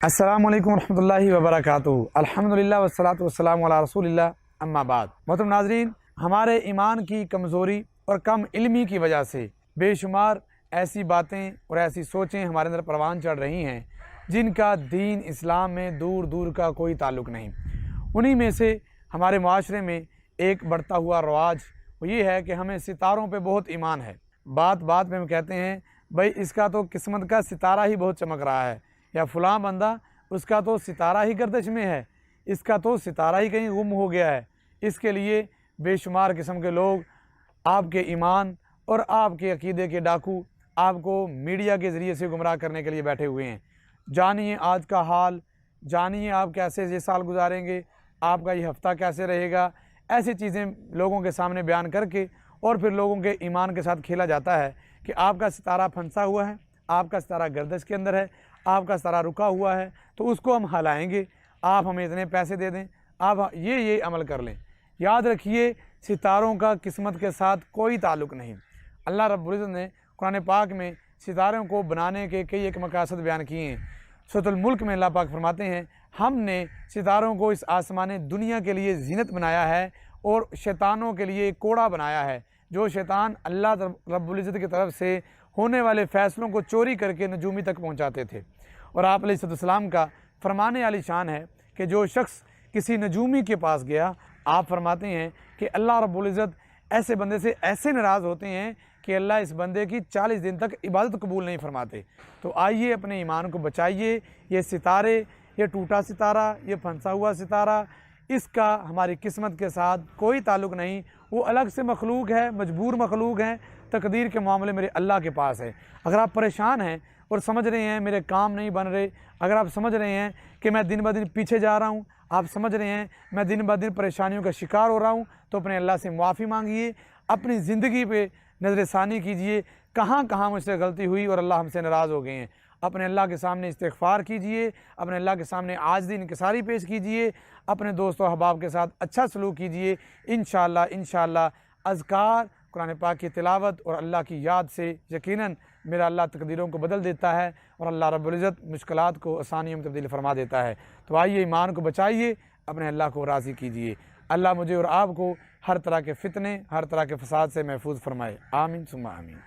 السلام علیکم ورحمۃ اللہ وبرکاتہ۔ الحمدللہ والصلاۃ والسلام علی رسول اللہ، اما بعد۔ محترم ناظرین، ہمارے ایمان کی کمزوری اور کم علمی کی وجہ سے بے شمار ایسی باتیں اور ایسی سوچیں ہمارے اندر پروان چڑھ رہی ہیں جن کا دین اسلام میں دور دور کا کوئی تعلق نہیں۔ انہی میں سے ہمارے معاشرے میں ایک بڑھتا ہوا رواج وہ یہ ہے کہ ہمیں ستاروں پہ بہت ایمان ہے۔ بات بات میں ہم کہتے ہیں بھائی اس کا تو قسمت کا ستارہ ہی بہت چمک رہا ہے، یا فلاں بندہ اس کا تو ستارہ ہی گردش میں ہے، اس کا تو ستارہ ہی کہیں گم ہو گیا ہے۔ اس کے لیے بے شمار قسم کے لوگ آپ کے ایمان اور آپ کے عقیدے کے ڈاکو آپ کو میڈیا کے ذریعے سے گمراہ کرنے کے لیے بیٹھے ہوئے ہیں۔ جانیے آج کا حال، جانیے آپ کیسے یہ سال گزاریں گے، آپ کا یہ ہفتہ کیسے رہے گا، ایسی چیزیں لوگوں کے سامنے بیان کر کے اور پھر لوگوں کے ایمان کے ساتھ کھیلا جاتا ہے کہ آپ کا ستارہ پھنسا ہوا ہے، آپ کا ستارہ گردش کے اندر ہے، آپ کا ستارہ رکا ہوا ہے، تو اس کو ہم ہلائیں گے، آپ ہمیں اتنے پیسے دے دیں، آپ یہ عمل کر لیں۔ یاد رکھیے ستاروں کا قسمت کے ساتھ کوئی تعلق نہیں۔ اللہ رب العزت نے قرآن پاک میں ستاروں کو بنانے کے کئی ایک مقاصد بیان کیے ہیں۔ سورۃ الملک میں اللہ پاک فرماتے ہیں ہم نے ستاروں کو اس آسمان دنیا کے لیے زینت بنایا ہے اور شیطانوں کے لیے کوڑا بنایا ہے۔ جو شیطان اللہ رب العزت کی طرف سے ہونے والے فیصلوں کو چوری کر کے نجومی تک پہنچاتے تھے۔ اور آپ علیہ السلام کا فرمانے عالی شان ہے کہ جو شخص کسی نجومی کے پاس گیا، آپ فرماتے ہیں کہ اللہ رب العزت ایسے بندے سے ایسے ناراض ہوتے ہیں کہ اللہ اس بندے کی 40 دن تک عبادت قبول نہیں فرماتے۔ تو آئیے اپنے ایمان کو بچائیے۔ یہ ستارے، یہ ٹوٹا ستارہ، یہ پھنسا ہوا ستارہ، اس کا ہماری قسمت کے ساتھ کوئی تعلق نہیں۔ وہ الگ سے مخلوق ہے، مجبور مخلوق ہیں، تقدیر کے معاملے میرے اللہ کے پاس ہے۔ اگر آپ پریشان ہیں اور سمجھ رہے ہیں میرے کام نہیں بن رہے، اگر آپ سمجھ رہے ہیں کہ میں دن بدن پیچھے جا رہا ہوں، آپ سمجھ رہے ہیں میں دن بدن پریشانیوں کا شکار ہو رہا ہوں، تو اپنے اللہ سے معافی مانگیے، اپنی زندگی پہ نظر ثانی کیجئے، کہاں کہاں مجھ سے غلطی ہوئی اور اللہ ہم سے ناراض ہو گئے ہیں۔ اپنے اللہ کے سامنے استغفار کیجئے، اپنے اللہ کے سامنے عاجزی انکساری پیش کیجئے، اپنے دوست و احباب کے ساتھ اچھا سلوک کیجئے۔ انشاءاللہ اذکار، قرآن پاک کی تلاوت اور اللہ کی یاد سے یقیناً میرا اللہ تقدیروں کو بدل دیتا ہے اور اللہ رب العزت مشکلات کو آسانیوں میں تبدیل فرما دیتا ہے۔ تو آئیے ایمان کو بچائیے، اپنے اللہ کو راضی کیجئے۔ اللہ مجھے اور آپ کو ہر طرح کے فتنے، ہر طرح کے فساد سے محفوظ فرمائے۔ آمین ثم آمین۔